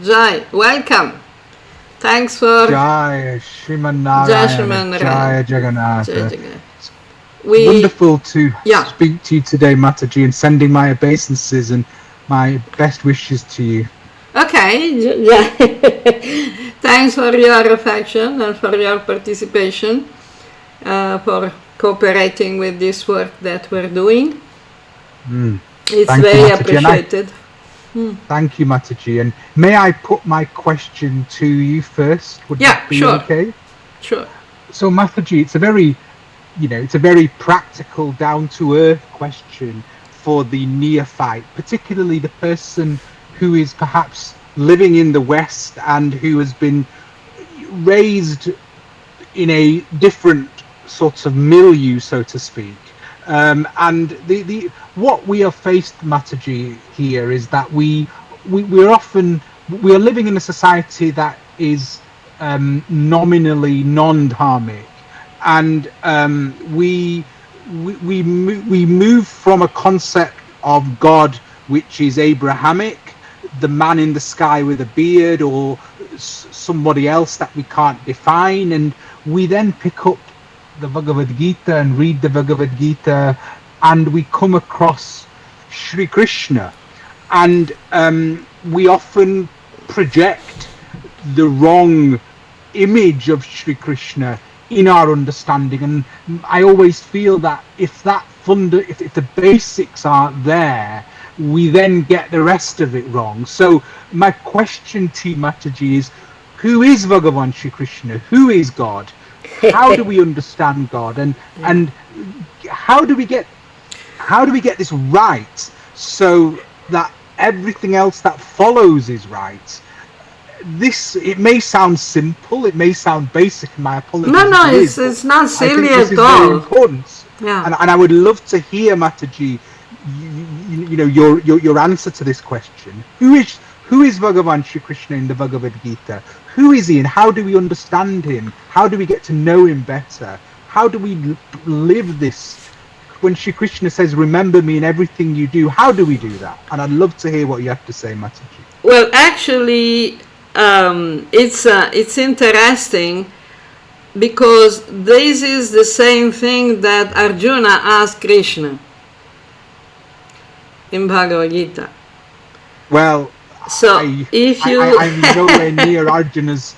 Jai, welcome. Thanks for Jai Shriman Jai Narayana, Shriman Jai Jai Jagannatha. Jagannath. It's wonderful to Yeah. speak to you today, Mataji, and sending my obeisances and my best wishes to you. Okay, thanks for your affection and for your participation, for cooperating with this work that we're doing. It's Thank very you, Mataji. appreciated. Thank you, Mataji. And may I put my question to you first? Would that be sure. okay? Sure. So, Mataji, it's a very practical, down-to-earth question for the neophyte, particularly the person who is perhaps living in the West and who has been raised in a different sort of milieu, so to speak. And the what we are faced, Mataji, here is that we are living in a society that is nominally non-dharmic, and we move from a concept of God which is Abrahamic, the man in the sky with a beard, or somebody else that we can't define, and we then pick up the Bhagavad Gita and read the Bhagavad Gita, and we come across Sri Krishna, and we often project the wrong image of Sri Krishna in our understanding. And I always feel that if the basics aren't there, we then get the rest of it wrong. So my question to you, Mataji, is who is Bhagavan Sri Krishna? Who is God? How do we understand God? And how do we get this right so that everything else that follows is right? It may sound simple, it may sound basic, and my apologies. No, it's not silly at all. This is very important. Yeah. And I would love to hear, Mataji, your answer to this question. Who is Bhagavan Sri Krishna in the Bhagavad Gita? Who is he, and how do we understand him? How do we get to know him better? How do we live this? When Sri Krishna says, "Remember me in everything you do," how do we do that? And I'd love to hear what you have to say, Mataji. Well, actually, it's interesting because this is the same thing that Arjuna asked Krishna in Bhagavad Gita. Well, so I'm nowhere near Arjuna's.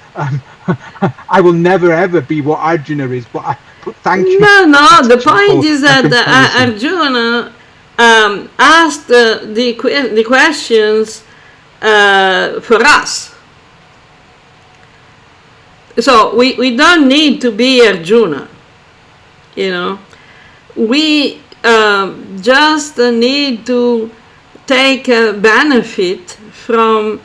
I will never ever be what Arjuna is, but thank you. No. The point is that Arjuna asked the questions for us. So we don't need to be Arjuna, we just need to take a benefit from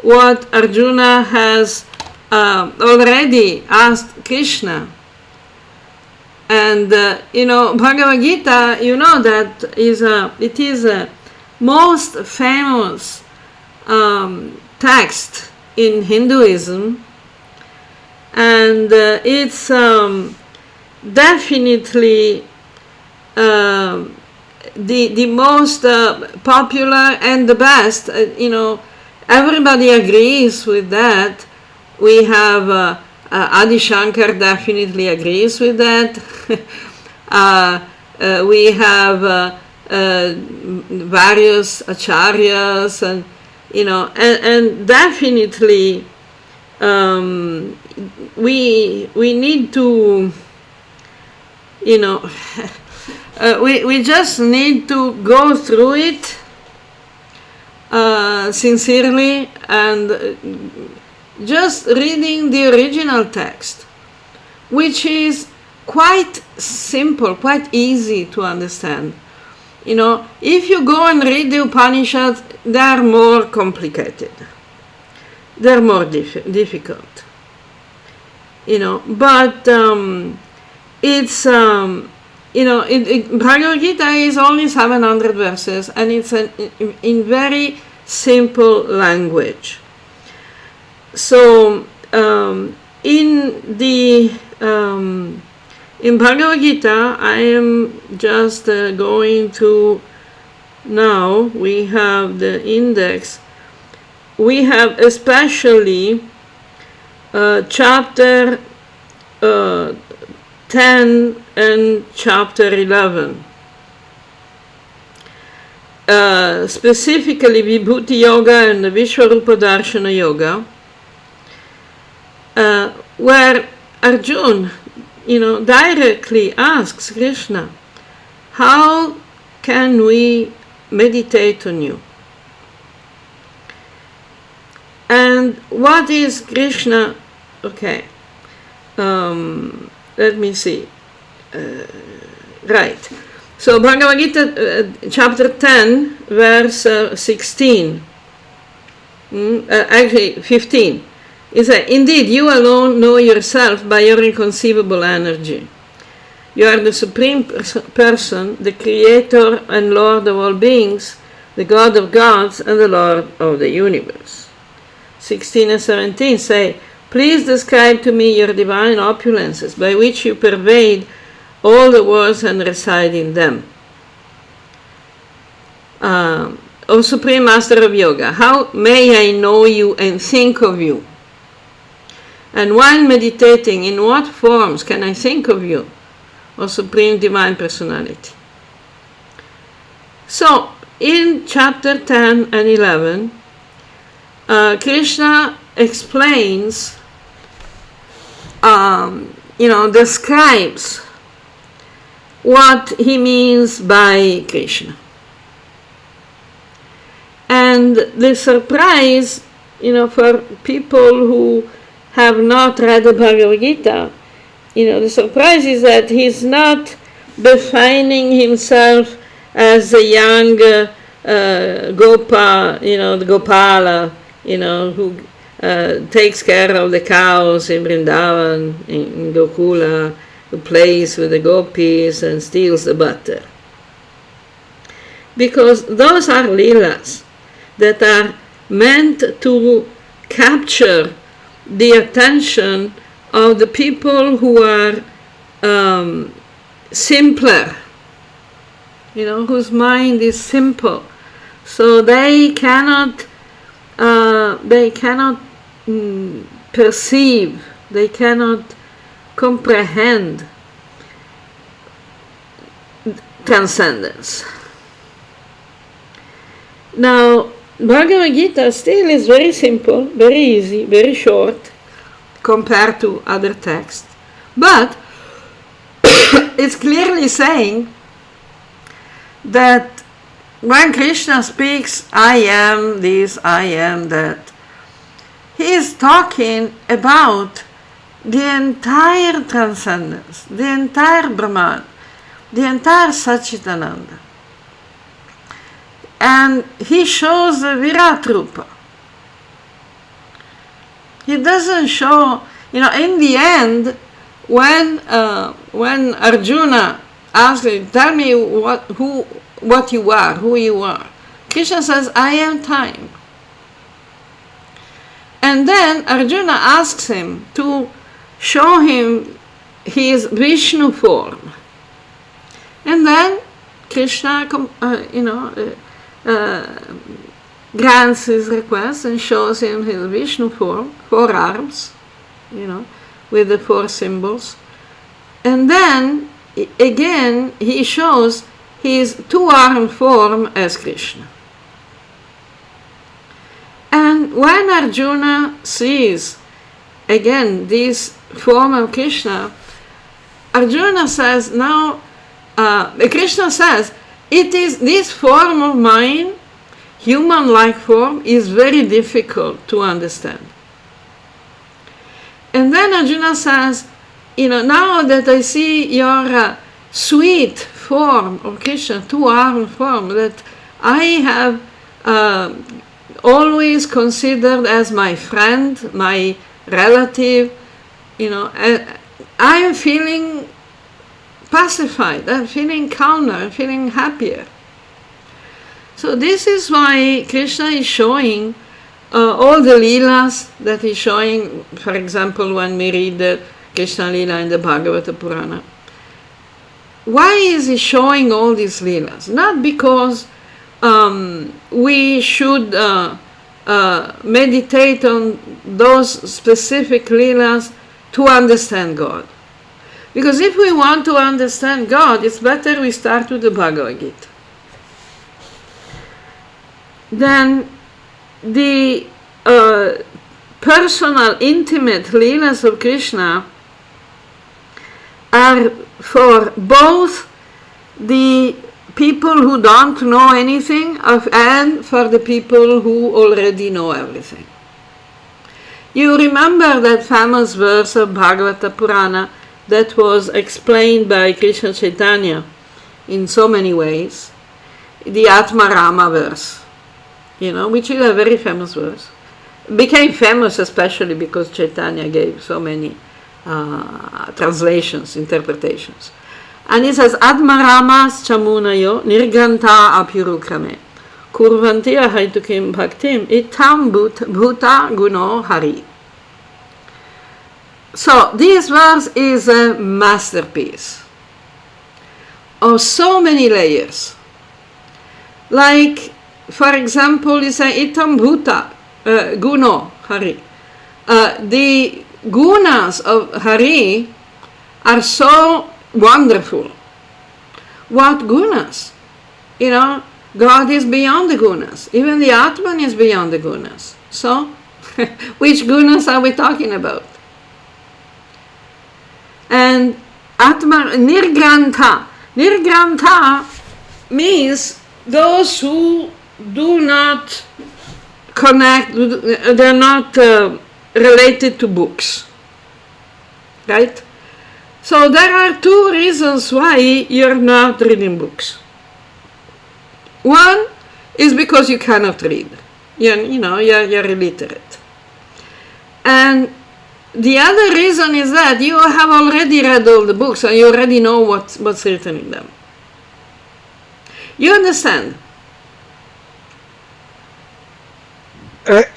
what Arjuna has already asked Krishna. And Bhagavad Gita, that it is a most famous text in Hinduism, and it's definitely the most popular and the best. Everybody agrees with that. We have Adi Shankar definitely agrees with that. We have various acharyas, and definitely we need to, we just need to go through it sincerely and just reading the original text, which is quite simple, quite easy to understand. If you go and read the Upanishads, they are more complicated. They're more difficult. But it's, Bhagavad Gita is only 700 verses, and it's in very simple language. So in Bhagavad Gita, I am just going to, now we have the index we have especially chapter 10 and chapter 11. Specifically Vibhuti Yoga and the Vishwarupa Darshana Yoga, where Arjuna, directly asks Krishna, how can we meditate on you? And what is Krishna? Okay, let me see. Right. So Bhagavad Gita, chapter 10, verse 16, actually 15, it says, indeed, you alone know yourself by your inconceivable energy. You are the Supreme Person, the Creator and Lord of all beings, the God of gods and the Lord of the universe. 16 and 17 say, please describe to me your divine opulences by which you pervade all the worlds and reside in them. O Supreme Master of Yoga, how may I know you and think of you? And while meditating, in what forms can I think of you, O Supreme Divine Personality? So, in chapter 10 and 11, Krishna explains, describes what he means by Krishna. And the surprise, for people who have not read the Bhagavad Gita, the surprise is that he's not defining himself as a young Gopa, the Gopala, who takes care of the cows in Vrindavana, in Gokula, who plays with the gopis and steals the butter. Because those are lilas that are meant to capture the attention of the people who are simpler, whose mind is simple. So they cannot perceive, they cannot comprehend transcendence. Now, Bhagavad Gita still is very simple, very easy, very short compared to other texts, but it's clearly saying that when Krishna speaks, I am this, I am that, he is talking about the entire transcendence, the entire Brahman, the entire Satchitananda. And he shows the Virat Rupa. He doesn't show, in the end, when Arjuna asks him, tell me what you are, who you are, Krishna says, I am time. And then Arjuna asks him to show him his Vishnu form. And then Krishna, grants his request and shows him his Vishnu form, 4 arms, with the 4 symbols. And then, again, he shows his 2-armed form as Krishna. And when Arjuna sees, again, this form of Krishna, Arjuna says, Krishna says, it is this form of mine, human-like form, is very difficult to understand. And then Arjuna says, now that I see your sweet form of Krishna, 2-armed form, that I have always considered as my friend, my relative, I'm feeling pacified, I'm feeling calmer, I'm feeling happier. So this is why Krishna is showing all the lilas that he's showing, for example, when we read the Krishna lila in the Bhagavata Purana. Why is he showing all these lilas? Not because we should meditate on those specific lilas to understand God. Because if we want to understand God, it's better we start with the Bhagavad Gita. Then the personal, intimate lilas of Krishna are for both the people who don't know anything and for the people who already know everything. You remember that famous verse of Bhagavata Purana that was explained by Krishna Chaitanya in so many ways, the atman-brahman verse, which is a very famous verse. It became famous especially because Chaitanya gave so many translations, interpretations. And it says, Atmaramas chamunayo nirganta apyurukrame kurvanti ahaitukim bhaktim itam bhuta guno hari. So this verse is a masterpiece of so many layers. Like, for example, you say itam bhuta guno hari. The gunas of Hari are so wonderful. What gunas? God is beyond the gunas. Even the Atman is beyond the gunas. So, which gunas are we talking about? And Atman, nirgranta. Nirgranta means those who do not connect, they're not related to books. Right? So there are two reasons why you're not reading books. One is because you cannot read. You're illiterate. And the other reason is that you have already read all the books and you already know what's written in them. You understand?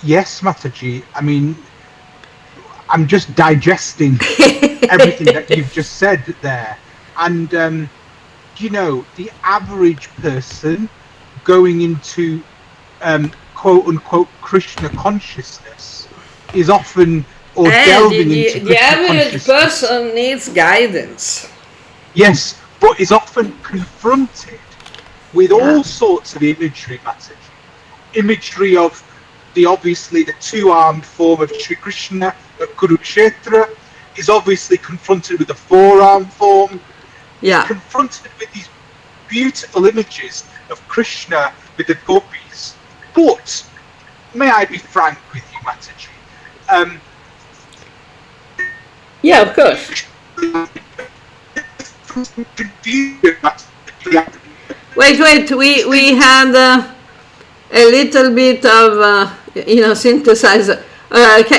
Yes, Mataji. I mean, I'm just digesting everything that you've just said there. And, the average person going into quote-unquote Krishna consciousness is often, or delving into the Krishna average person needs guidance. Yes, but is often confronted with all sorts of imagery, Mataji. Imagery of obviously the two-armed form of Sri Krishna at Kurukshetra, is obviously confronted with the four-armed form. Yeah. Confronted with these beautiful images of Krishna with the gopis. But, may I be frank with you, Mataji? Yeah, of course. Wait, we had a little bit of, synthesizer.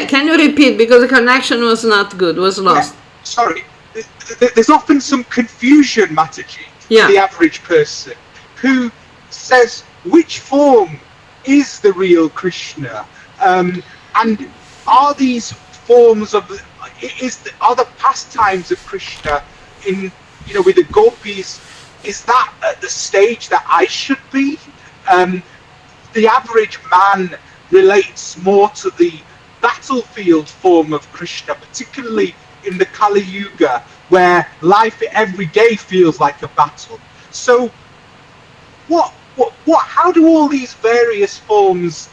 Can you repeat? Because the connection was not good, was lost. Yeah, sorry. There's often some confusion, Mataji, to the average person, who says, which form is the real Krishna? And are these forms of, are the pastimes of Krishna with the gopis, is that at the stage that I should be? The average man relates more to the battlefield form of Krishna, particularly in the Kali Yuga, where life every day feels like a battle. So, how do all these various forms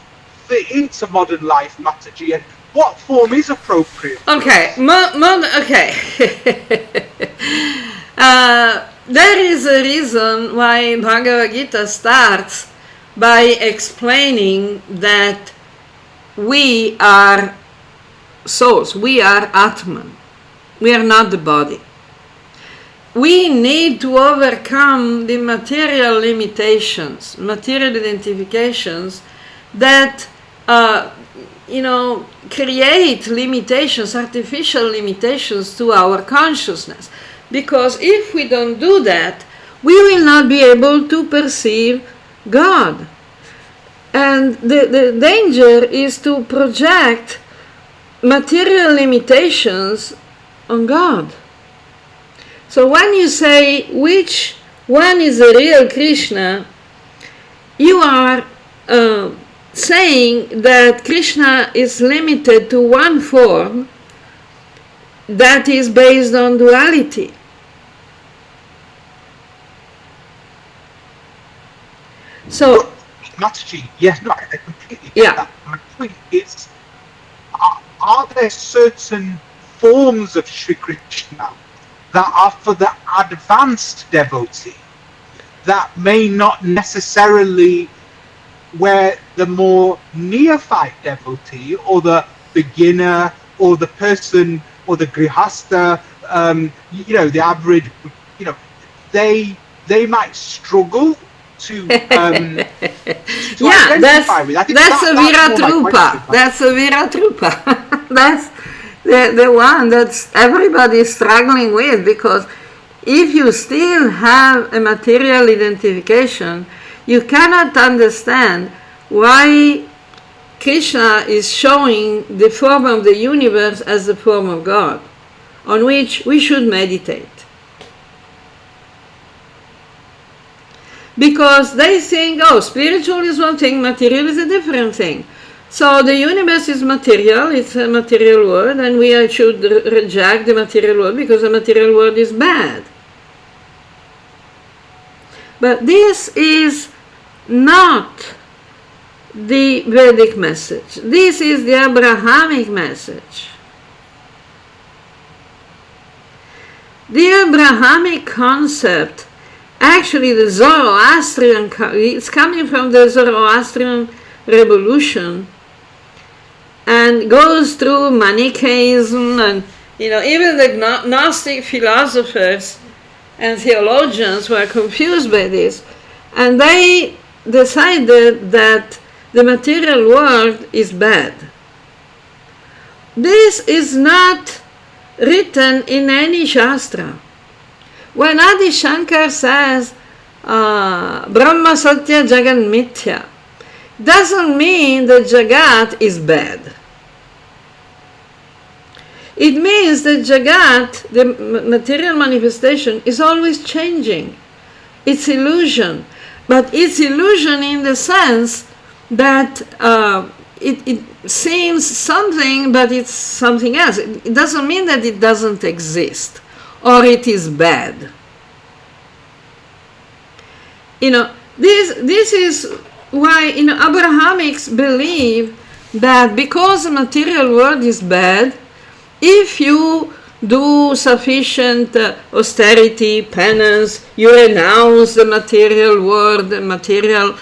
fit into modern life, Mataji, and what form is appropriate? Okay, okay. There is a reason why Bhagavad Gita starts by explaining that we are souls, we are Atman, we are not the body. We need to overcome the material limitations, material identifications that, create limitations, artificial limitations to our consciousness. Because if we don't do that, we will not be able to perceive God. And the danger is to project material limitations on God. So when you say which one is the real Krishna, you are saying that Krishna is limited to one form that is based on duality. So, Mataji, yes, no, I completely get that. My point is, are there certain forms of Sri Krishna that are for the advanced devotee that may not necessarily, where the more neophyte devotee or the beginner or the person or the grihasta, the average, they might struggle to identify with. I think that's a Virat Rupa. That's a Virat Rupa. That's the one that everybody is struggling with, because if you still have a material identification, you cannot understand why Krishna is showing the form of the universe as the form of God, on which we should meditate. Because they think, oh, spiritual is one thing, material is a different thing. So the universe is material, it's a material world, and we should reject the material world because the material world is bad. But this is not the Vedic message. This is the Abrahamic message. The Abrahamic concept, actually the Zoroastrian, it's coming from the Zoroastrian revolution and goes through Manichaeism, and even the Gnostic philosophers and theologians were confused by this, and they decided that the material world is bad. This is not written in any Shastra. When Adi Shankar says Brahma Satya Jagan Mithya, doesn't mean that Jagat is bad. It means that Jagat, the material manifestation, is always changing. It's illusion. But it's illusion in the sense that it seems something, but it's something else. It doesn't mean that it doesn't exist or it is bad. This is why Abrahamics believe that because the material world is bad, if you do sufficient austerity, penance, you renounce the material world, the material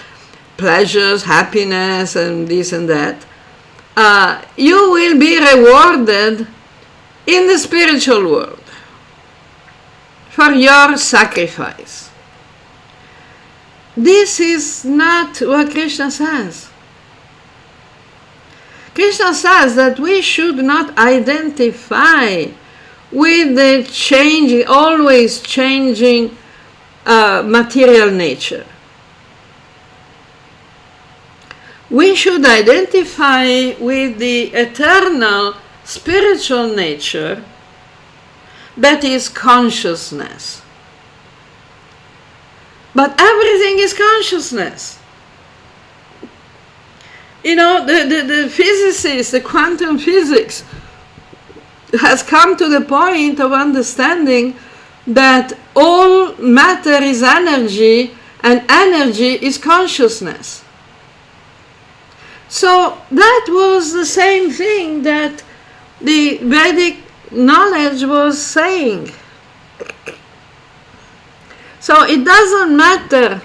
pleasures, happiness, and this and that, you will be rewarded in the spiritual world for your sacrifice. This is not what Krishna says. Krishna says that we should not identify with the changing, always changing material nature. We should identify with the eternal spiritual nature that is consciousness. But everything is consciousness. The physicists, the quantum physics, has come to the point of understanding that all matter is energy and energy is consciousness. So that was the same thing that the Vedic knowledge was saying. So it doesn't matter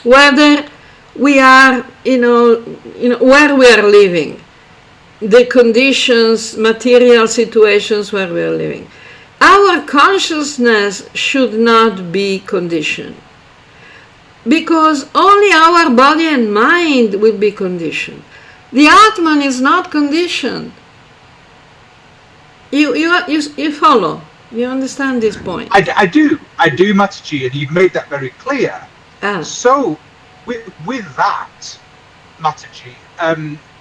whether we are, where we are living, the conditions, material situations where we are living. Our consciousness should not be conditioned, because only our body and mind will be conditioned. The Atman is not conditioned. You follow? You understand this point? I do, Mataji, and you've made that very clear. So, with that, Mataji,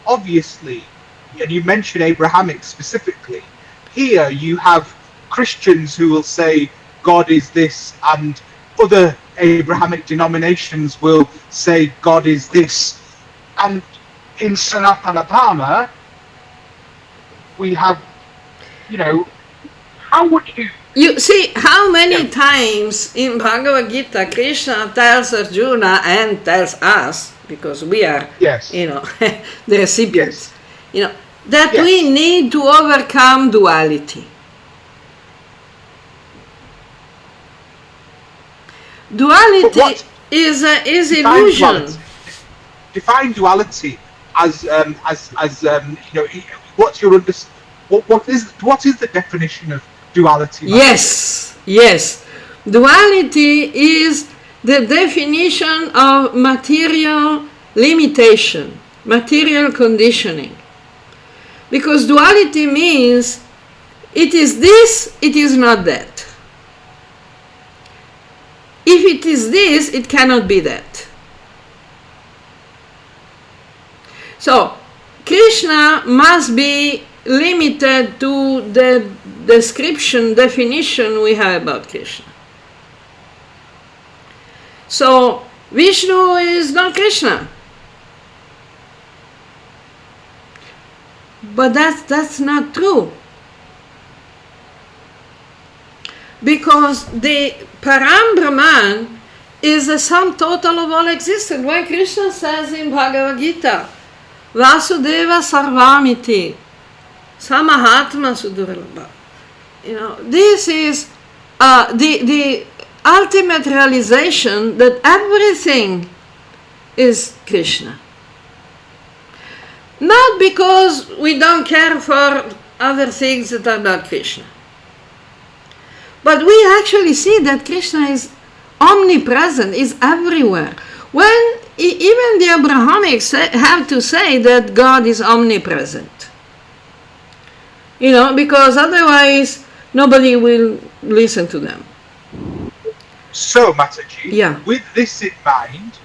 obviously, and you mentioned Abrahamic specifically, here you have Christians who will say God is this, and other Abrahamic denominations will say God is this. And in Sanatana Dharma, we have, how would you... You see how many times in Bhagavad Gita Krishna tells Arjuna and tells us, because we are, the recipients, that we need to overcome duality. Duality is illusion. Define duality as what's your what is the definition of duality? Yes. Duality is the definition of material limitation, material conditioning. Because duality means it is this, it is not that. If it is this, it cannot be that. So, Krishna must be limited to the definition we have about Krishna. So, Vishnu is not Krishna. But that's not true. Because the Param-Brahman is the sum total of all existence. Why Krishna says in Bhagavad Gita, Vasudeva Sarvamiti, Samahatma Sudurlabha. This is the ultimate realization that everything is Krishna. Not because we don't care for other things that are not Krishna. But we actually see that Krishna is omnipresent, is everywhere. When even the Abrahamics have to say that God is omnipresent. Because otherwise nobody will listen to them. So, Mataji, with this in mind,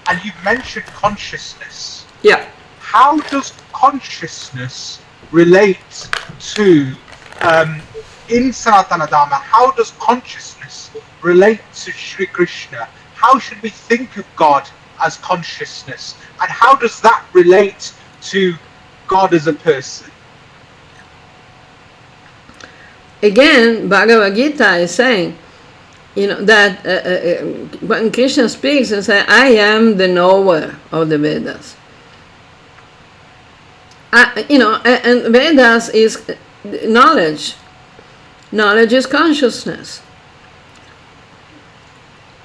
and you've mentioned consciousness. Yeah. How does consciousness relate to, in Sanatana Dharma, how does consciousness relate to Sri Krishna? How should we think of God as consciousness? And how does that relate to God as a person? Again, Bhagavad Gita is saying, that when Krishna speaks and says, I am the knower of the Vedas. And Vedas is knowledge. Knowledge is consciousness.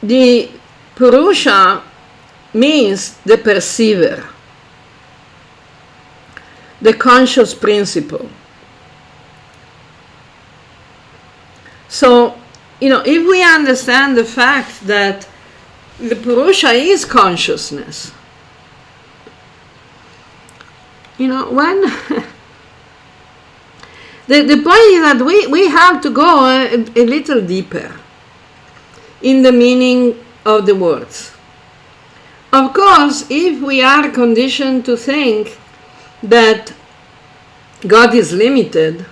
The Purusha means the perceiver, the conscious principle. So, if we understand the fact that the Purusha is consciousness, when the point is that we have to go a little deeper in the meaning of the words. Of course, if we are conditioned to think that God is limited,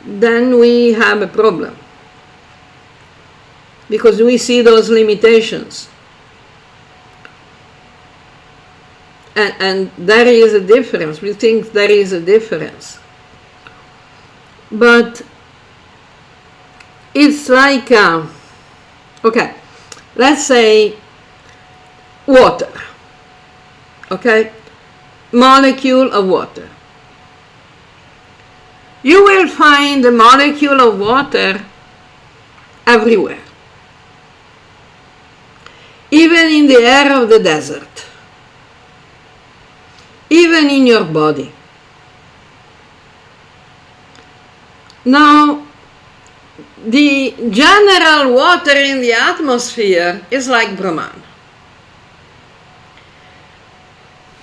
then we have a problem. Because we see those limitations. And there is a difference. We think there is a difference. But it's like, okay, let's say water. Okay? Molecule of water. You will find the molecule of water everywhere. Even in the air of the desert. Even in your body. Now, the general water in the atmosphere is like Brahman.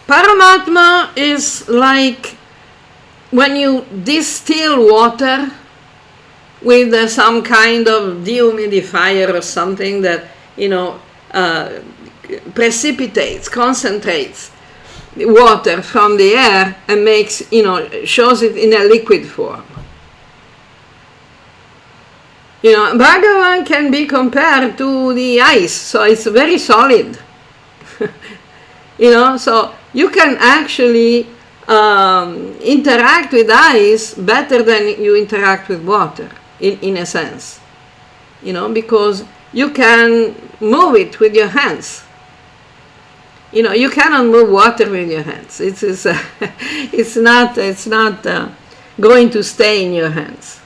Paramatma is like when you distill water with some kind of dehumidifier or something that, precipitates, concentrates water from the air and makes, shows it in a liquid form. Bhagavan can be compared to the ice, so it's very solid. So you can actually interact with ice better than you interact with water, in a sense, because you can move it with your hands. You cannot move water with your hands. It's not going to stay in your hands.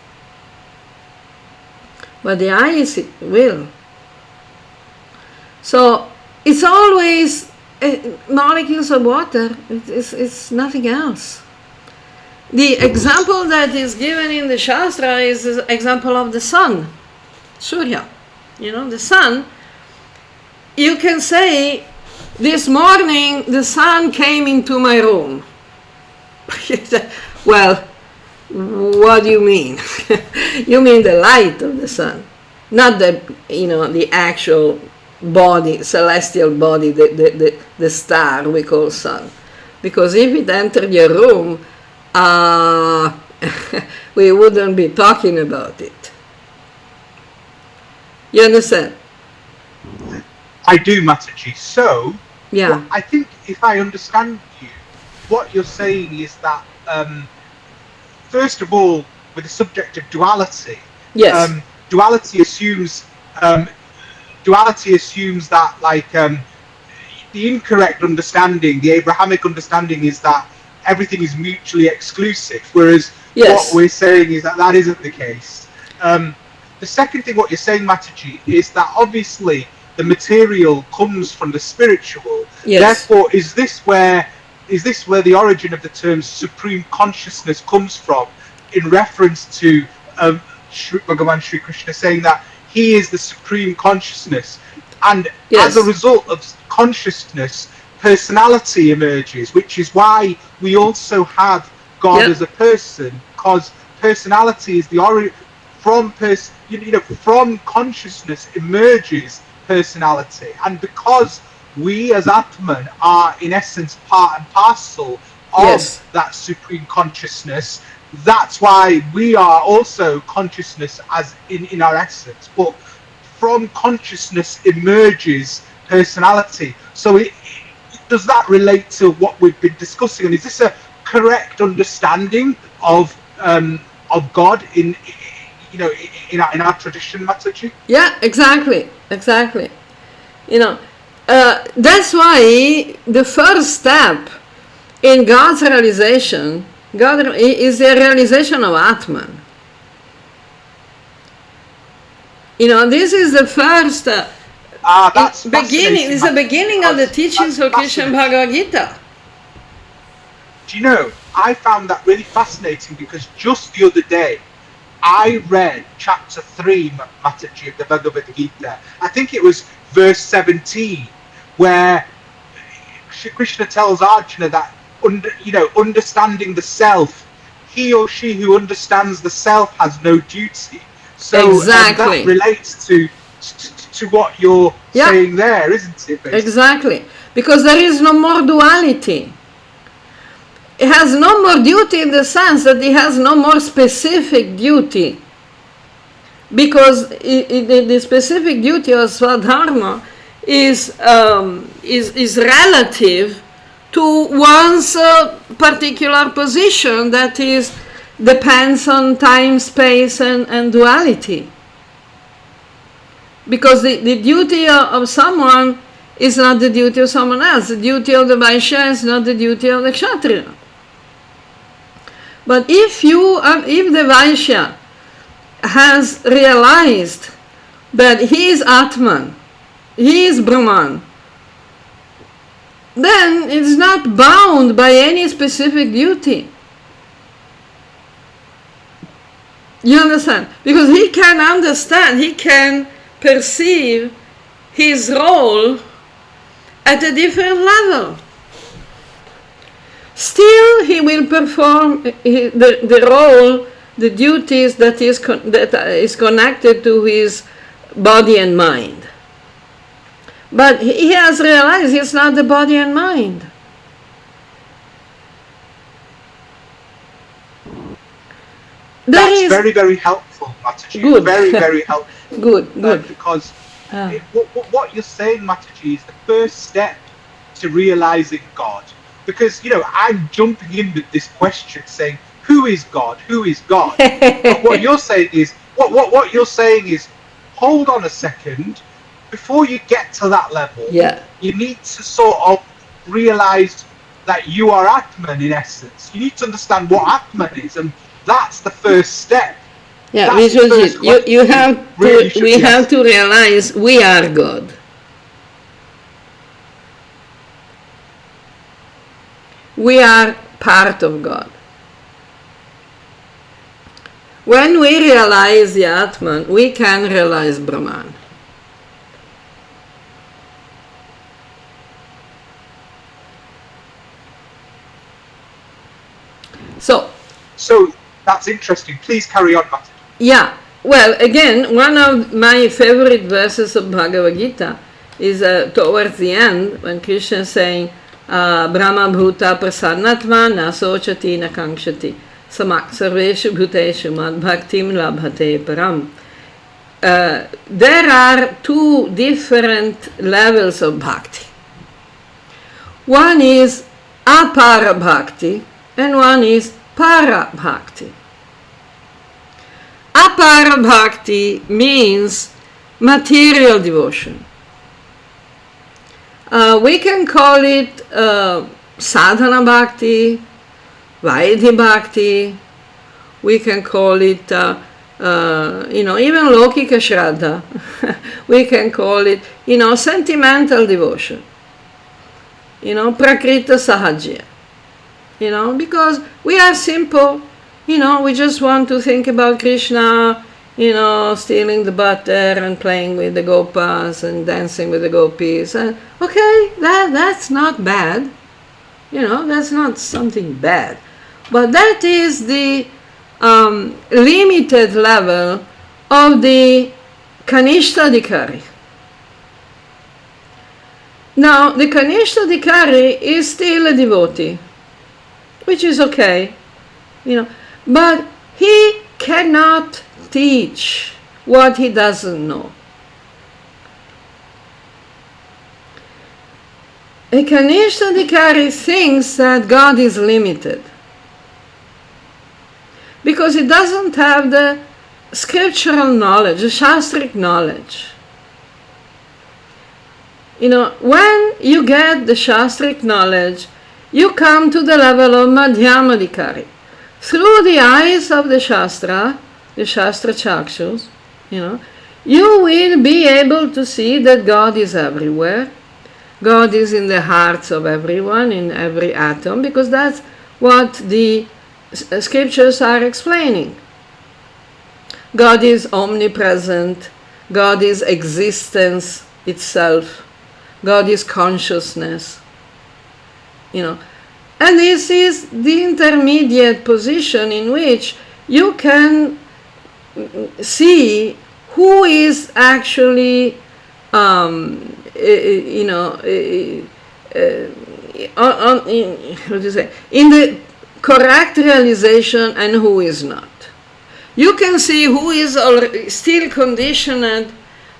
But the ice will. So it's always molecules of water. It's nothing else. The example that is given in the Shastra is the example of the sun, Surya. The sun, you can say, this morning the sun came into my room. Well, what do you mean? You mean the light of the sun, not the actual body, celestial body, the star we call sun. Because if it entered your room, we wouldn't be talking about it. You understand? I do, Mataji. So, yeah. I think if I understand you, what you're saying is that, first of all, with the subject of duality, yes. Duality assumes that, the incorrect understanding, the Abrahamic understanding, is that everything is mutually exclusive, whereas yes. what we're saying is that isn't the case. The second thing, what you're saying, Mataji, is that obviously the material comes from the spiritual. Yes. Therefore, is this where the origin of the term supreme consciousness comes from, in reference to Bhagavan Sri Krishna saying that he is the supreme consciousness, and yes. as a result of consciousness, personality emerges, which is why we also have God yep. as a person, because personality is the origin. From consciousness emerges personality, and because we as Atman are in essence part and parcel of yes. that supreme consciousness, that's why we are also consciousness as in our essence. But from consciousness emerges personality. So does that relate to what we've been discussing? And is this a correct understanding of God in our tradition, Mataji? Yeah, exactly. That's why the first step in God's realization, is the realization of Atman. This is the first beginning. It's the beginning of the teachings of Krishna Bhagavad Gita. Do you know, I found that really fascinating, because just the other day I read chapter 3, Mataji, of the Bhagavad Gita. I think it was verse 17, where Krishna tells Arjuna that, understanding the self, he or she who understands the self has no duty. So exactly. That relates to what you're saying there, isn't it? Basically? Exactly. Because there is no more duality. It has no more duty in the sense that it has no more specific duty. Because the specific duty of Swadharma is relative to one's particular position, that depends on time, space, and duality. Because the duty of someone is not the duty of someone else. The duty of the Vaishya is not the duty of the Kshatriya. But if the Vaishya has realized that he is Atman, he is Brahman, then it's not bound by any specific duty. You understand? Because he can understand, he can perceive his role at a different level. Still, he will perform the role, the duties that is connected to his body and mind. But he has realized it's not the body and mind. That's very, very helpful, Mataji. Good. Very, very helpful. Good. Because what you're saying, Mataji, is the first step to realizing God? Because, you know, I'm jumping in with this question saying, who is God? Who is God? But what you're saying is, what you're saying is, hold on a second, before you get to that level, Yeah. you need to sort of realize that you are Atman in essence. You need to understand what Atman is, and that's the first step. Yeah, That's the first question you have really to, we have to realize we are God. We are part of God. When we realize the Atman, we can realize Brahman. So that's interesting. Please carry on, Matt. Yeah, well, again, one of my favorite verses of Bhagavad Gita is towards the end, when Krishna is saying, Brahma bhuta prasannatma na sochati na kankshati samak sarveshu bhuteshu mad bhaktim labhate param. There are two different levels of bhakti. One is apara bhakti and one is para bhakti. Apara bhakti means material devotion. We can call it sadhana bhakti, vaidhi bhakti. We can call it, even lokika shraddha. We can call it, sentimental devotion. Prakrita sahajya. Because we are simple. We just want to think about Krishna, stealing the butter and playing with the gopas and dancing with the gopis. And okay, that's not bad. That's not something bad. But that is the limited level of the Kanishtadhikari. Now, the Kanishtadhikari is still a devotee, which is okay, but he cannot teach what he doesn't know. A Kanishtadhikari thinks that God is limited because he doesn't have the scriptural knowledge, the shastric knowledge. When you get the shastric knowledge, you come to the level of Madhyamadhikari. Through the eyes of the Shastra Chakshus, you will be able to see that God is everywhere. God is in the hearts of everyone, in every atom, because that's what the scriptures are explaining. God is omnipresent. God is existence itself. God is consciousness. And this is the intermediate position in which you can see who is actually, in the correct realization and who is not. You can see who is still conditioned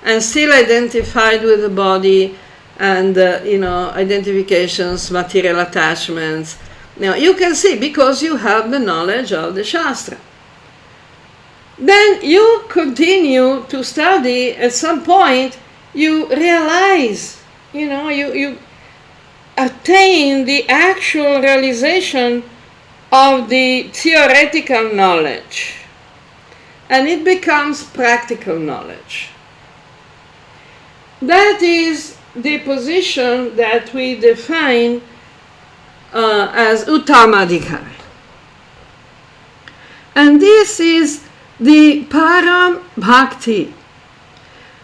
and still identified with the body and identifications, material attachments. Now you can see because you have the knowledge of the Shastra. Then you continue to study. At some point you realize, you attain the actual realization of the theoretical knowledge, and it becomes practical knowledge. That is the position that we define as Uttamadhikari. And this is the Param Bhakti.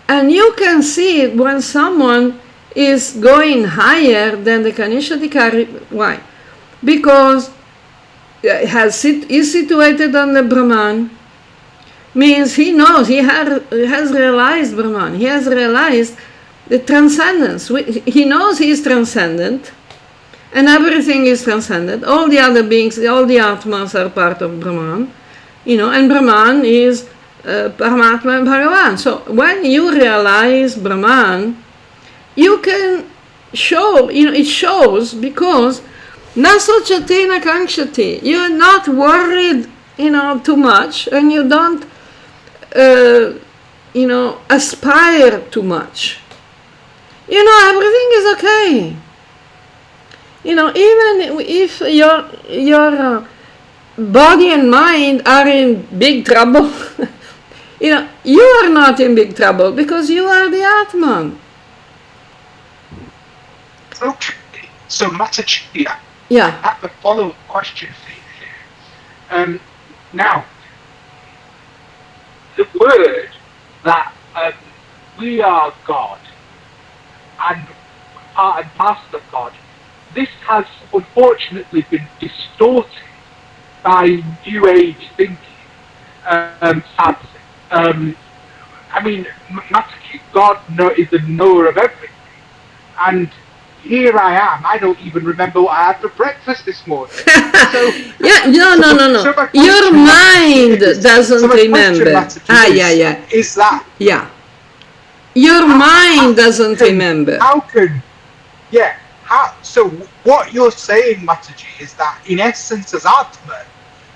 And you can see it when someone is going higher than the Kanishtadhikari. Why? Because is situated on the Brahman, means he knows, he has realized Brahman, he has realized the transcendence. He knows he is transcendent, and everything is transcendent. All the other beings, all the Atmas are part of Brahman, and Brahman is Paramatma and Bhagavan. So when you realize Brahman, you can it shows because nasochatena kankshati. You're not worried, too much, and you don't, aspire too much. Everything is okay. Even if your body and mind are in big trouble, you are not in big trouble because you are the Atman. Okay. So, Mataji, Yeah. I have a follow-up question for you here. Now, the word that we are God and part and parcel of God, this has unfortunately been distorted by New Age thinking. Sadly. I mean, Mataji, God is the knower of everything. And here I am. I don't even remember what I had for breakfast this morning. So, yeah, no. Your mind doesn't remember. Yeah. Is that? Yeah. Your mind doesn't remember. How can? Yeah. How? So what you're saying, Mataji, is that in essence, as Atman,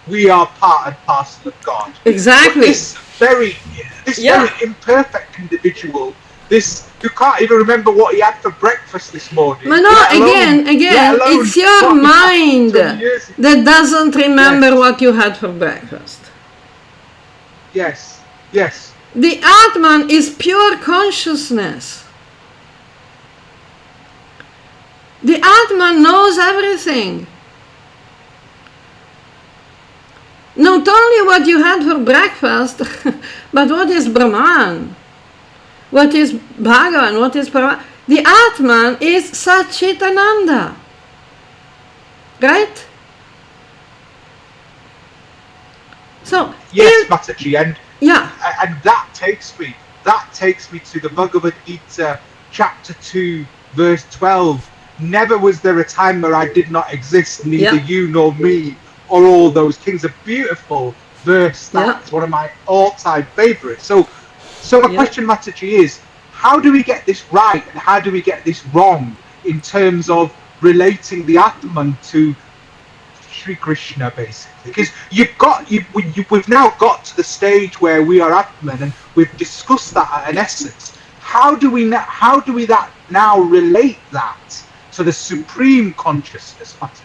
we are part and parcel of God. Exactly. But this very imperfect individual, who can't even remember what he had for breakfast this morning. But no, again, it's your mind that doesn't remember what you had for breakfast. Yes. The Atman is pure consciousness. The Atman knows everything. Not only what you had for breakfast, but what is Brahman, what is Bhagavan, what is Purana. The Atman is Satchitananda. Right? So yes, Mataji, and that takes me to the Bhagavad Gita, chapter 2, verse 12. Never was there a time where I did not exist, neither you nor me, or all those kings. A beautiful verse. That's one of my all-time favorites. So my question, Mataji, is how do we get this right and how do we get this wrong in terms of relating the Atman to Sri Krishna, basically? Because we've now got to the stage where we are Atman, and we've discussed that at an essence. How do we now relate that to the supreme consciousness, Mataji?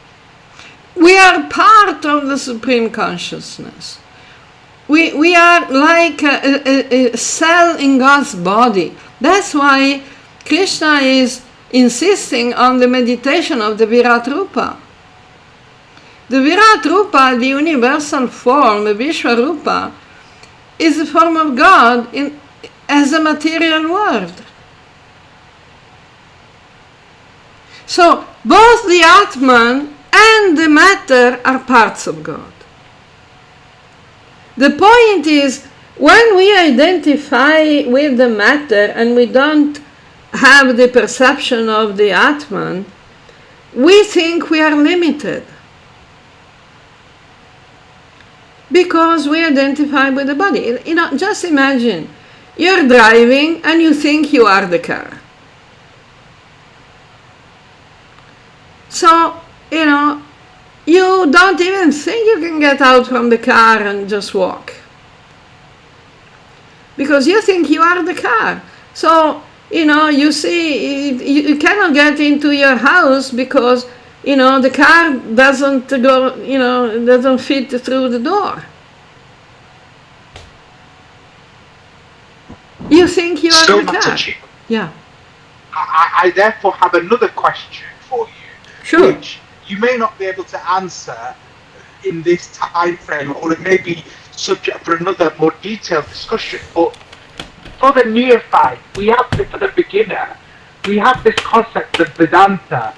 We are part of the supreme consciousness. We are like a cell in God's body. That's why Krishna is insisting on the meditation of the Virat Rupa. The Virat Rupa, the universal form, the Visva Rupa, is the form of God as a material world. So both the Atman and the matter are parts of God. The point is, when we identify with the matter and we don't have the perception of the Atman, we think we are limited. Because we identify with the body. Just imagine, you're driving and you think you are the car. So, you don't even think you can get out from the car and just walk. Because you think you are the car. So, you see, you cannot get into your house because, the car doesn't go, doesn't fit through the door. You think you are the car. Mataji, yeah. I therefore have another question for you. Sure. Which you may not be able to answer in this time frame, or it may be subject for another more detailed discussion. But for the neophyte, for the beginner, we have this concept of Vedanta.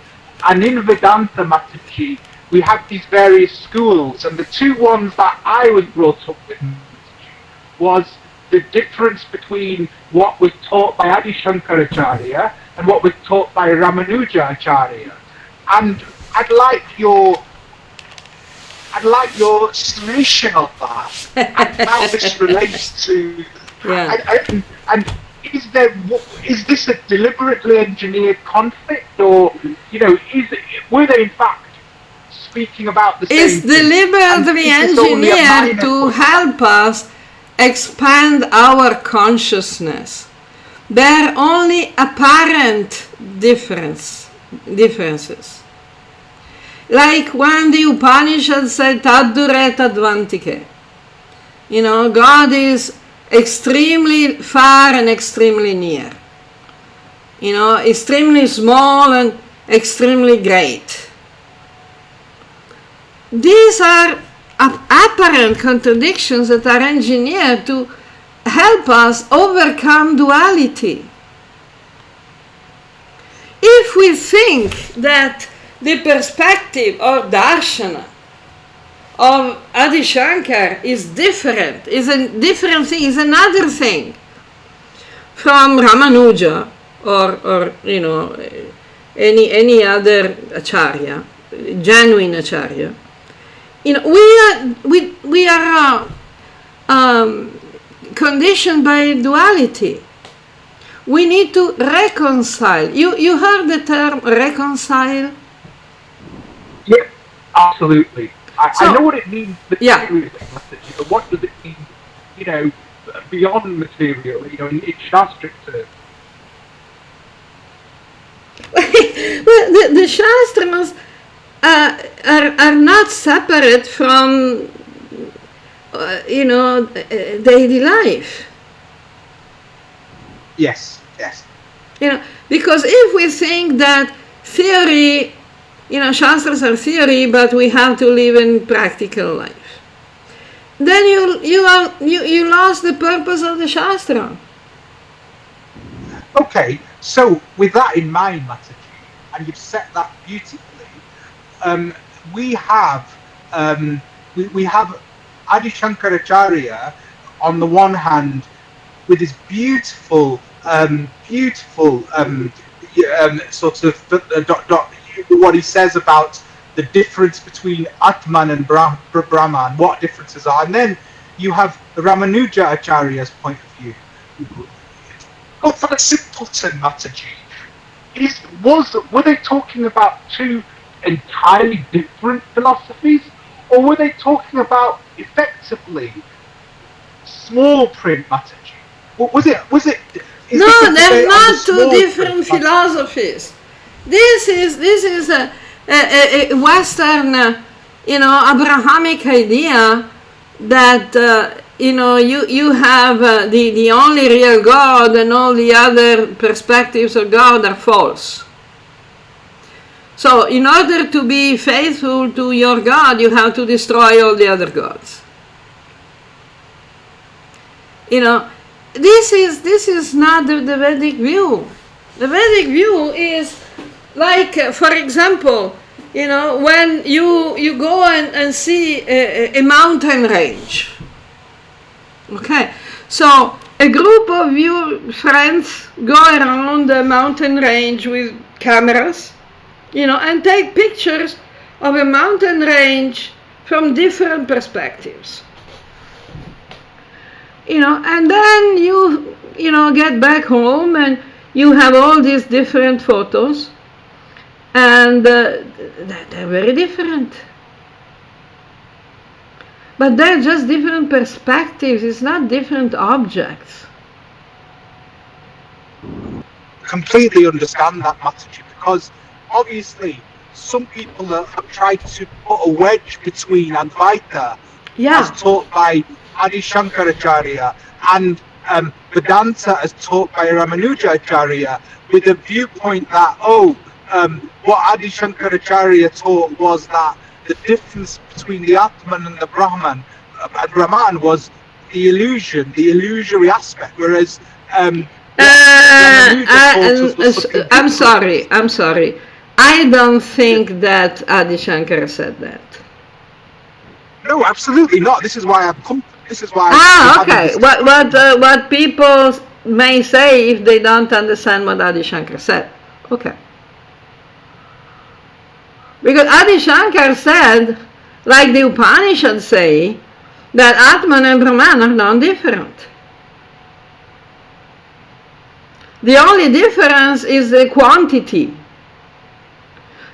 And in Vedanta, Mataji, we have these various schools, and the two ones that I was brought up with, Mataji, was the difference between what was taught by Adi Shankaracharya and what was taught by Ramanuja Acharya. And I'd like your summation of that and how this relates to. And is this a deliberately engineered conflict, or were they in fact speaking about the same It's thing? deliberately engineered to help us expand our consciousness. There are only apparent differences. Like when the Upanishad said Taddure Tadvantike. God is extremely far and extremely near. Extremely small and extremely great. These are apparent contradictions that are engineered to help us overcome duality. If we think that the perspective or darshana of Adi Shankar is different, is a different thing, is another thing from Ramanuja or any other acharya, genuine acharya. We are conditioned by duality. We need to reconcile. You heard the term reconcile? Yeah, absolutely. I know what it means materially, but what does it mean, beyond material, in Shastra terms? Well, the Shastras are not separate from, daily life. Yes. Because if we think that theory, Shastras are theory, but we have to live in practical life, then you lost the purpose of the Shastra. Okay, so with that in mind, Mataji, and you've set that beautifully, we have Adi Shankaracharya on the one hand with his beautiful sort of what he says about the difference between Atman and Brahman, what differences are, and then you have Ramanuja Acharya's point of view. But for a simpleton, Mataji, were they talking about two entirely different philosophies, or were they talking about effectively small print, Mataji? Was it? No, they're not two different philosophies. This is a Western, Abrahamic idea that you have the only real God and all the other perspectives of God are false. So in order to be faithful to your God, you have to destroy all the other gods. This is not the Vedic view. The Vedic view is like, for example, when you go and see a mountain range. Okay, so a group of your friends go around the mountain range with cameras, and take pictures of a mountain range from different perspectives. And then you get back home and you have all these different photos, and they're very different. But they're just different perspectives, it's not different objects. Completely understand that, Mataji, because obviously some people have tried to put a wedge between Advaita, as taught by Adi Shankaracharya, and Vedanta as taught by Ramanuja Acharya, with the viewpoint that, what Adi Shankaracharya taught was that the difference between the Atman and the Brahman was the illusion, the illusory aspect, whereas I'm sorry. I don't think that Adi Shankara said that. No, absolutely not. This is why I've come. This is why. Okay. What people may say if they don't understand what Adi Shankara said. Okay. Because Adi Shankara said, like the Upanishads say, that Atman and Brahman are non-different. The only difference is the quantity.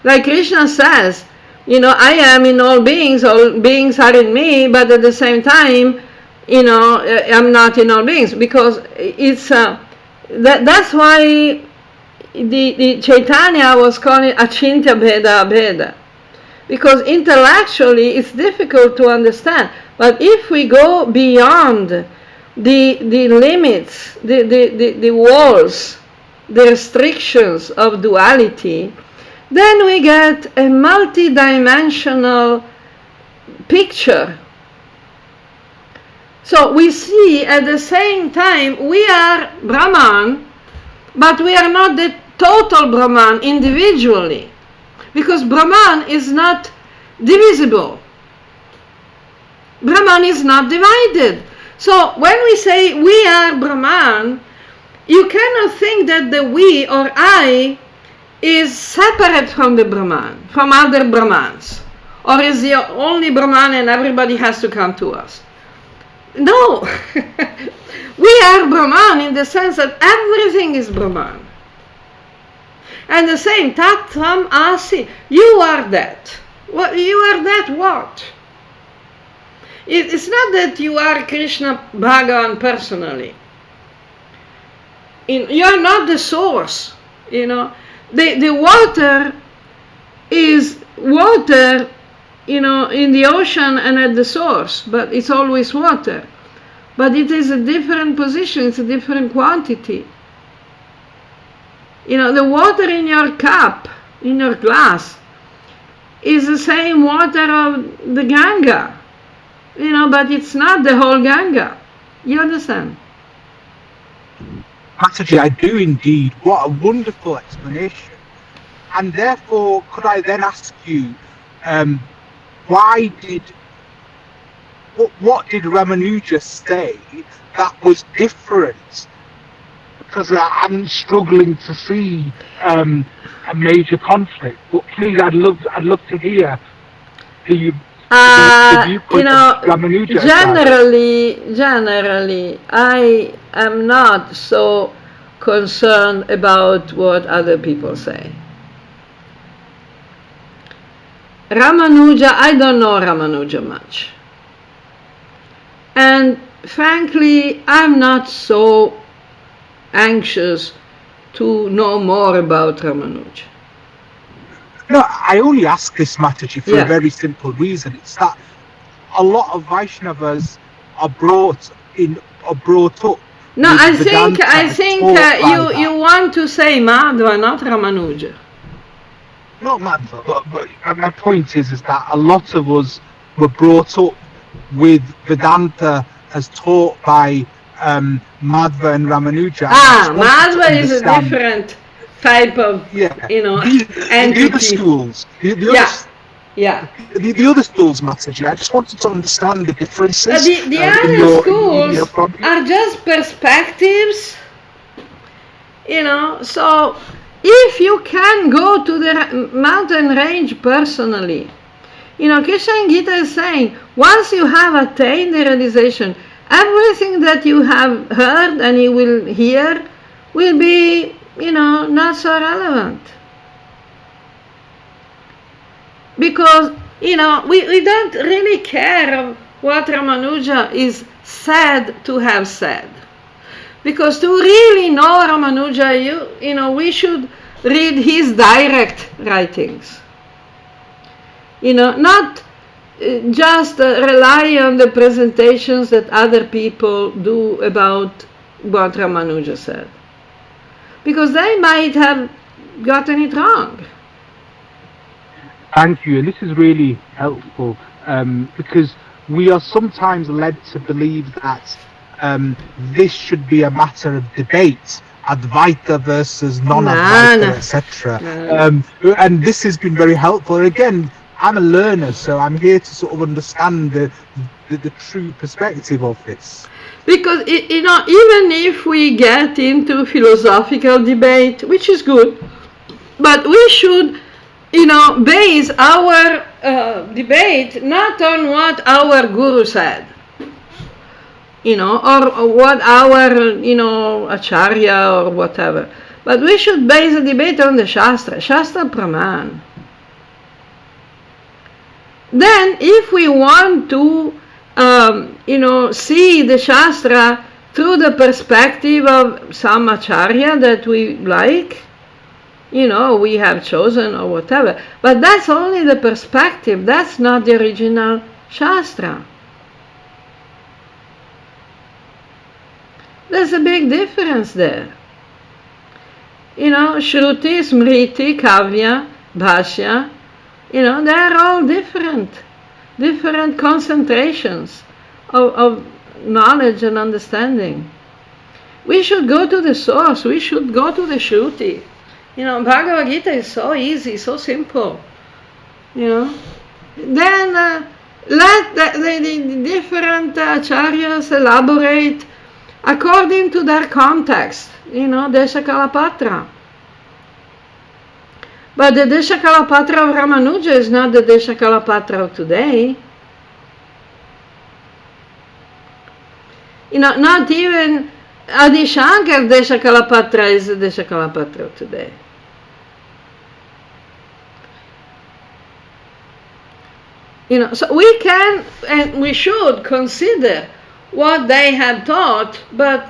Like Krishna says, I am in all beings are in me, but at the same time, I'm not in all beings, because it's that's why the Chaitanya was calling Achintya Bheda Abheda, because intellectually it's difficult to understand. But if we go beyond the limits, the walls, the restrictions of duality, then we get a multidimensional picture. So we see at the same time we are Brahman, but we are not the total Brahman individually, because Brahman is not divisible. Brahman is not divided. So when we say we are Brahman, you cannot think that the we or I is separate from the Brahman, from other Brahmans, or is the only Brahman and everybody has to come to us. No, we are Brahman in the sense that everything is Brahman. And the same, Tattvam Asi, you are that. What, you are that what? It's not that you are Krishna Bhagavan personally. You are not the source, The water is water, in the ocean and at the source, but it's always water. But it is a different position, it's a different quantity. The water in your cup, in your glass, is the same water of the Ganga, but it's not the whole Ganga. You understand? Mataji, I do indeed. What a wonderful explanation. And therefore, could I then ask you, what did Ramanuja say that was different? Because I'm struggling to see a major conflict. But please, I'd love to hear the viewpoint of Ramanuja. Generally, I am not so concerned about what other people say. Ramanuja, I don't know Ramanuja much. And frankly, I'm not so anxious to know more about Ramanuja. No, I only ask this, Mataji, for a very simple reason. It's that a lot of Vaishnavas are brought up. No, I think you want to say Madhva, not Ramanuja. Not Madhva, but my point is that a lot of us were brought up with Vedanta as taught by Madhva and Ramanuja. Madhva is a different type of, entity. The other schools. The other schools, Mataji, I just wanted to understand the differences. The other schools are just perspectives, so if you can go to the mountain range personally, Krishna in Gita is saying, once you have attained the realization, everything that you have heard and you will hear will be, not so relevant. Because, we don't really care what Ramanuja is said to have said. Because to really know Ramanuja, we should read his direct writings. Not just rely on the presentations that other people do about what Ramanuja said. Because they might have gotten it wrong. Thank you, and this is really helpful because we are sometimes led to believe that this should be a matter of debate, Advaita versus non-Advaita, etc. And this has been very helpful. Again, I'm a learner, so I'm here to sort of understand the true perspective of this. Because, even if we get into philosophical debate, which is good, but we should, base our debate not on what our guru said, or what our, acharya or whatever. But we should base the debate on the Shastra, Shastra Praman. Then, if we want to, see the Shastra through the perspective of some acharya that we like, we have chosen or whatever. But that's only the perspective. That's not the original Shastra. There's a big difference there. Shruti, Smriti, Kavya, Bhashya, they're all different concentrations of knowledge and understanding. We should go to the source. We should go to the Shruti. Bhagavad Gita is so easy, so simple. Then let the different acharyas elaborate according to their context, Desha Kalapatra. But the Desha Kalapatra of Ramanuja is not the Desha Kalapatra of today. Not even Adi Shankar Desha Kalapatra is the Desha Kalapatra of today. So we can and we should consider what they have taught, but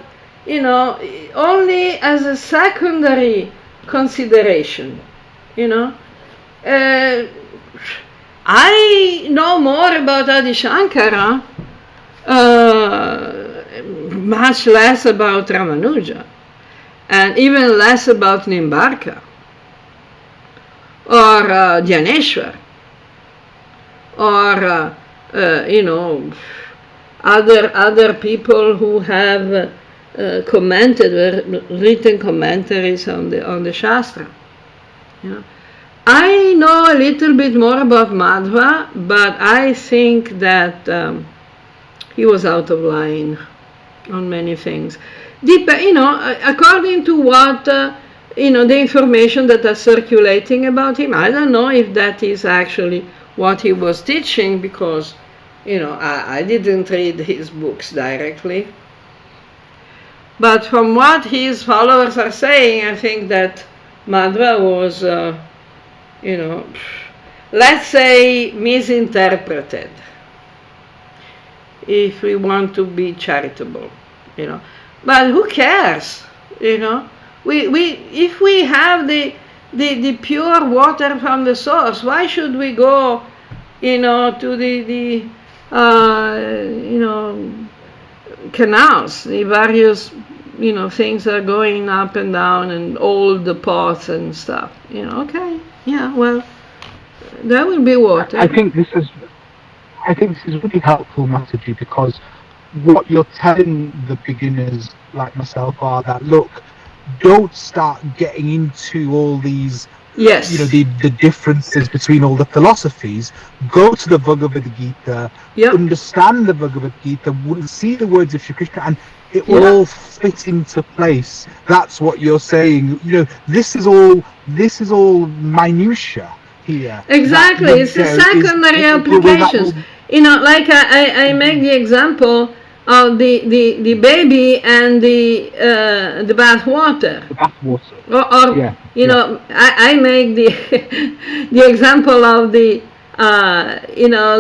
only as a secondary consideration. I know more about Adi Shankara, much less about Ramanuja, and even less about Nimbarka or Dhyaneshwar or other people who have commented, written commentaries on the Shastra. I know a little bit more about Madhva, but I think that he was out of line on many things. According to what the information that are circulating about him, I don't know if that is actually what he was teaching, because I didn't read his books directly. But from what his followers are saying, I think that Madhva was, let's say, misinterpreted, if we want to be charitable, But who cares, if we have the pure water from the source, why should we go, to the canals, the various, things are going up and down, and all the pots and stuff, okay, yeah, well, there will be water. I think this is really helpful, Mataji, because what you're telling the beginners like myself are that, look, don't start getting into all these, yes, the differences between all the philosophies. Go to the Bhagavad Gita, yep, understand the Bhagavad Gita, see the words of Shri Krishna, and it will all fit into place. That's what you're saying. This is all minutia here. Exactly, it's a secondary applications. Like I make the example of the baby and the bath water. The bath water. I make the example of the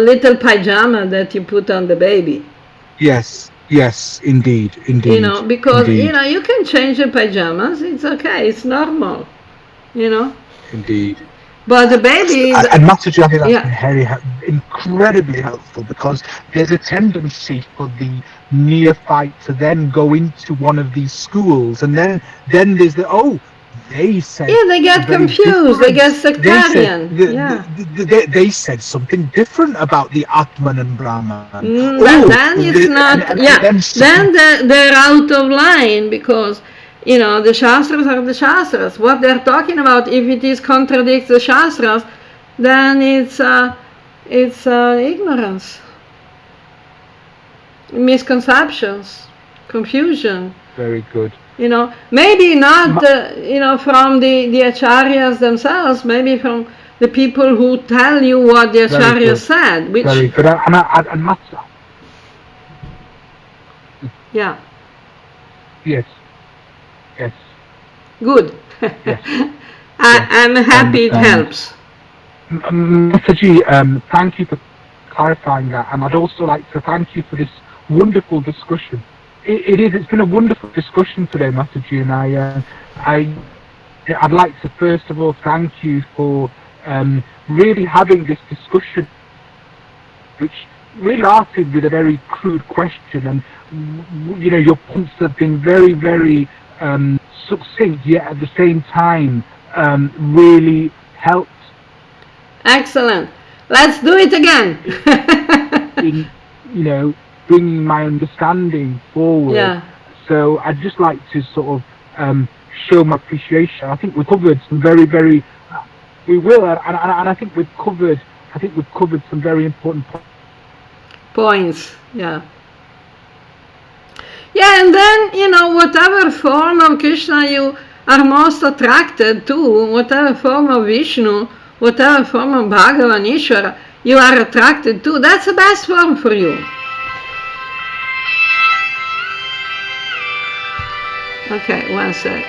little pajama that you put on the baby. Yes, indeed. Because indeed. You can change the pajamas. It's okay. It's normal. Indeed. But the baby... And Mataji, I think that's very incredibly helpful, because there's a tendency for the neophyte to then go into one of these schools, and then there's they said... Yeah, they get confused, they get sectarian. They said something different about the atman-brahman. Then it's not... Then they're out of line, because... the Shastras are the Shastras. What they're talking about, if it contradicts the Shastras, then it's ignorance, misconceptions, confusion. Very good. Maybe not, from the acharyas themselves, maybe from the people who tell you what the acharyas said. Very good. And Yeah. Yes. Yes. Good. Yes. I'm I happy it understand. helps. Mataji, thank you for clarifying that, and I'd also like to thank you for this wonderful discussion. It's been a wonderful discussion today, Mataji, and I'd like to first of all thank you for really having this discussion, which really started with a very crude question, and your points have been very, very succinct, yet at the same time really helped Excellent. Let's do it again. in bringing my understanding forward. Yeah. So I'd just like to sort of show my appreciation. I think we've covered some very, very we will, and I think we've covered some very important points. Points. Yeah. Yeah, and then, whatever form of Krishna you are most attracted to, whatever form of Vishnu, whatever form of Bhagavan, Ishvara you are attracted to, that's the best form for you. Okay, one sec.